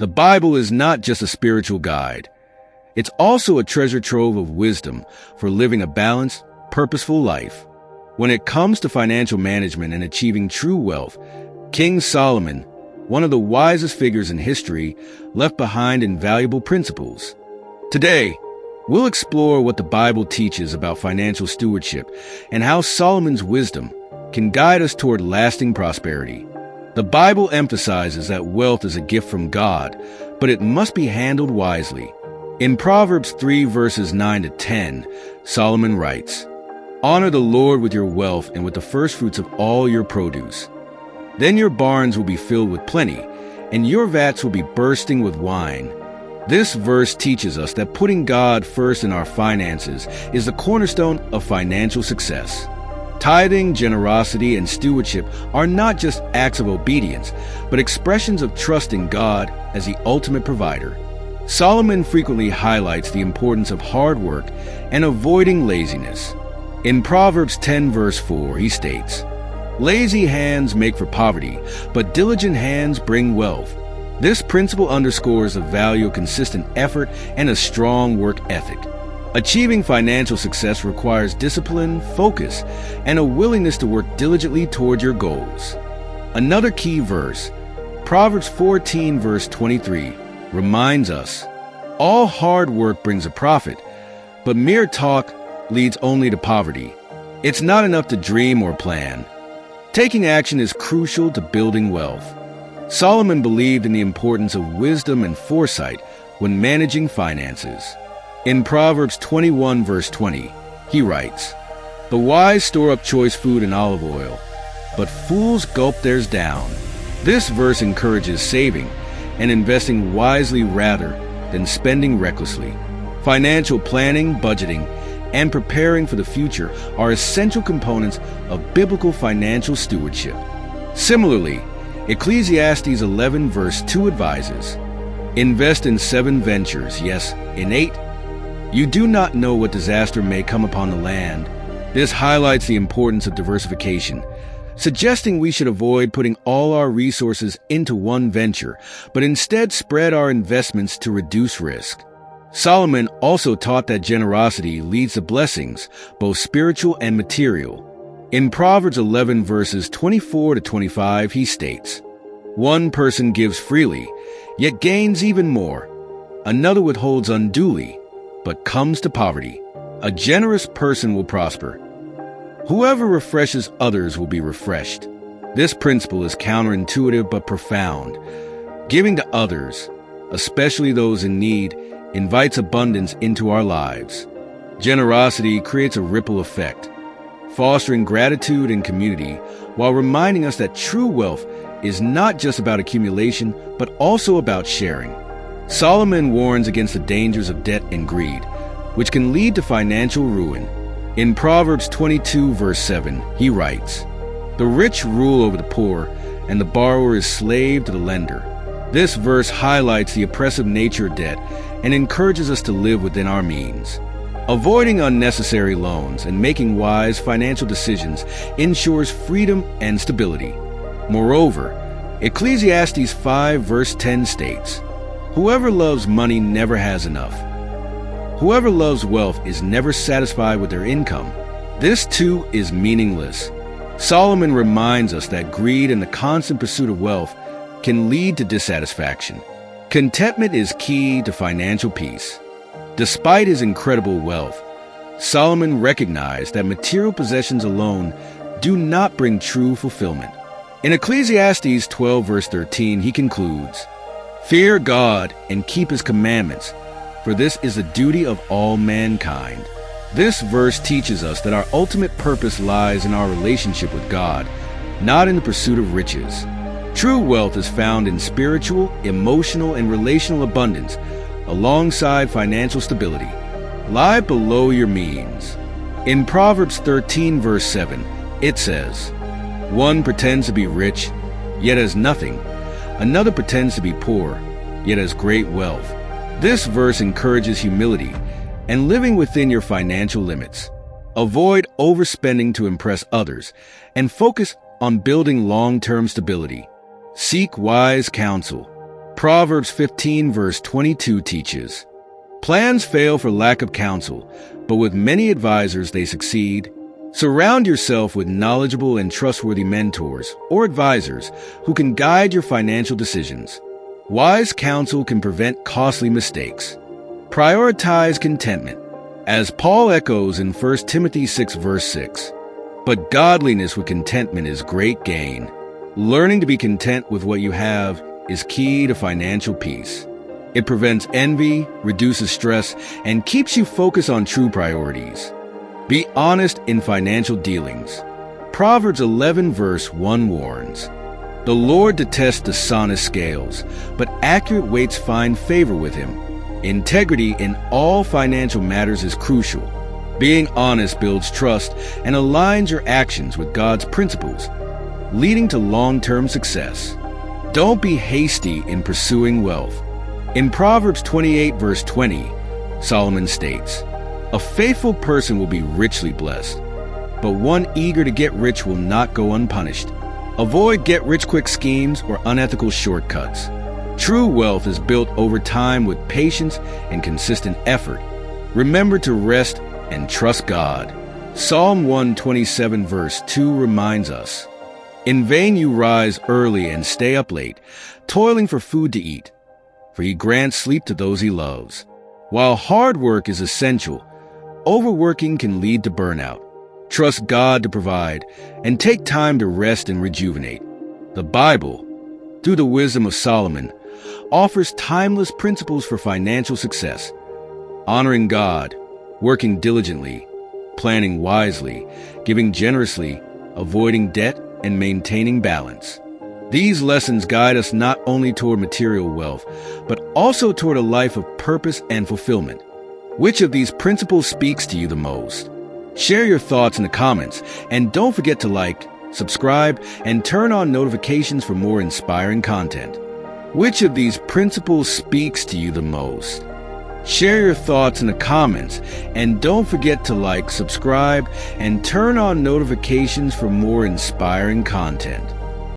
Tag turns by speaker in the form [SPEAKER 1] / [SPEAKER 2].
[SPEAKER 1] The Bible is not just a spiritual guide. It's also a treasure trove of wisdom for living a balanced, purposeful life. When it comes to financial management and achieving true wealth, King Solomon, one of the wisest figures in history, left behind invaluable principles. Today, we'll explore what the Bible teaches about financial stewardship and how Solomon's wisdom can guide us toward lasting prosperity. The Bible emphasizes that wealth is a gift from God, but it must be handled wisely. In Proverbs 3 verses 9 to 10, Solomon writes, "Honor the Lord with your wealth and with the firstfruits of all your produce. Then your barns will be filled with plenty, and your vats will be bursting with wine." This verse teaches us that putting God first in our finances is the cornerstone of financial success. Tithing, generosity, and stewardship are not just acts of obedience, but expressions of trust in God as the ultimate provider. Solomon frequently highlights the importance of hard work and avoiding laziness. In Proverbs 10 verse 4, he states, "Lazy hands make for poverty, but diligent hands bring wealth." This principle underscores the value of consistent effort and a strong work ethic. Achieving financial success requires discipline, focus, and a willingness to work diligently toward your goals. Another key verse, Proverbs 14 verse 23, reminds us, "All hard work brings a profit, but mere talk leads only to poverty." It's not enough to dream or plan. Taking action is crucial to building wealth. Solomon believed in the importance of wisdom and foresight when managing finances. In Proverbs 21 verse 20, he writes, "The wise store up choice food and olive oil, but fools gulp theirs down." This verse encourages saving and investing wisely rather than spending recklessly. Financial planning, budgeting, and preparing for the future are essential components of biblical financial stewardship. Similarly, Ecclesiastes 11 verse 2 advises, "Invest in 7 ventures, yes, in 8. You do not know what disaster may come upon the land." This highlights the importance of diversification, suggesting we should avoid putting all our resources into one venture, but instead spread our investments to reduce risk. Solomon also taught that generosity leads to blessings, both spiritual and material. In Proverbs 11 verses 24 to 25, he states, "One person gives freely, yet gains even more. Another withholds unduly, but comes to poverty. A generous person will prosper. Whoever refreshes others will be refreshed." This principle is counterintuitive but profound. Giving to others, especially those in need, invites abundance into our lives. Generosity creates a ripple effect, fostering gratitude and community, while reminding us that true wealth is not just about accumulation, but also about sharing. Solomon warns against the dangers of debt and greed, which can lead to financial ruin. In Proverbs 22 verse 7, he writes, "The rich rule over the poor, and the borrower is slave to the lender." This verse highlights the oppressive nature of debt and encourages us to live within our means. Avoiding unnecessary loans and making wise financial decisions ensures freedom and stability. Moreover, Ecclesiastes 5 verse 10 states, "Whoever loves money never has enough. Whoever loves wealth is never satisfied with their income." This too is meaningless. Solomon reminds us that greed and the constant pursuit of wealth can lead to dissatisfaction. Contentment is key to financial peace. Despite his incredible wealth, Solomon recognized that material possessions alone do not bring true fulfillment. In Ecclesiastes 12 verse 13, he concludes, "Fear God and keep his commandments, for this is the duty of all mankind." This verse teaches us that our ultimate purpose lies in our relationship with God, not in the pursuit of riches. True wealth is found in spiritual, emotional, and relational abundance, alongside financial stability. Lie below your means. In Proverbs 13 verse 7, it says, "One pretends to be rich, yet has nothing. Another pretends to be poor, yet has great wealth." This verse encourages humility and living within your financial limits. Avoid overspending to impress others and focus on building long-term stability. Seek wise counsel. Proverbs 15 verse 22 teaches, "Plans fail for lack of counsel, but with many advisors they succeed." Surround yourself with knowledgeable and trustworthy mentors or advisors who can guide your financial decisions. Wise counsel can prevent costly mistakes. Prioritize contentment, as Paul echoes in 1 Timothy 6 verse 6. But godliness with contentment is great gain. Learning to be content with what you have is key to financial peace. It prevents envy, reduces stress, and keeps you focused on true priorities. Be honest in financial dealings. Proverbs 11 verse 1 warns, "The Lord detests dishonest scales, but accurate weights find favor with him." Integrity in all financial matters is crucial. Being honest builds trust and aligns your actions with God's principles, leading to long-term success. Don't be hasty in pursuing wealth. In Proverbs 28 verse 20, Solomon states, "A faithful person will be richly blessed, but one eager to get rich will not go unpunished." Avoid get-rich-quick schemes or unethical shortcuts. True wealth is built over time with patience and consistent effort. Remember to rest and trust God. Psalm 127 verse 2 reminds us, "In vain you rise early and stay up late, toiling for food to eat, for he grants sleep to those he loves." While hard work is essential, overworking can lead to burnout. Trust God to provide and take time to rest and rejuvenate. The Bible, through the wisdom of Solomon, offers timeless principles for financial success. Honoring God, working diligently, planning wisely, giving generously, avoiding debt, and maintaining balance. These lessons guide us not only toward material wealth, but also toward a life of purpose and fulfillment. Which of these principles speaks to you the most? Share your thoughts in the comments, and don't forget to like, subscribe, and turn on notifications for more inspiring content. Which of these principles speaks to you the most? Share your thoughts in the comments, and don't forget to like, subscribe, and turn on notifications for more inspiring content.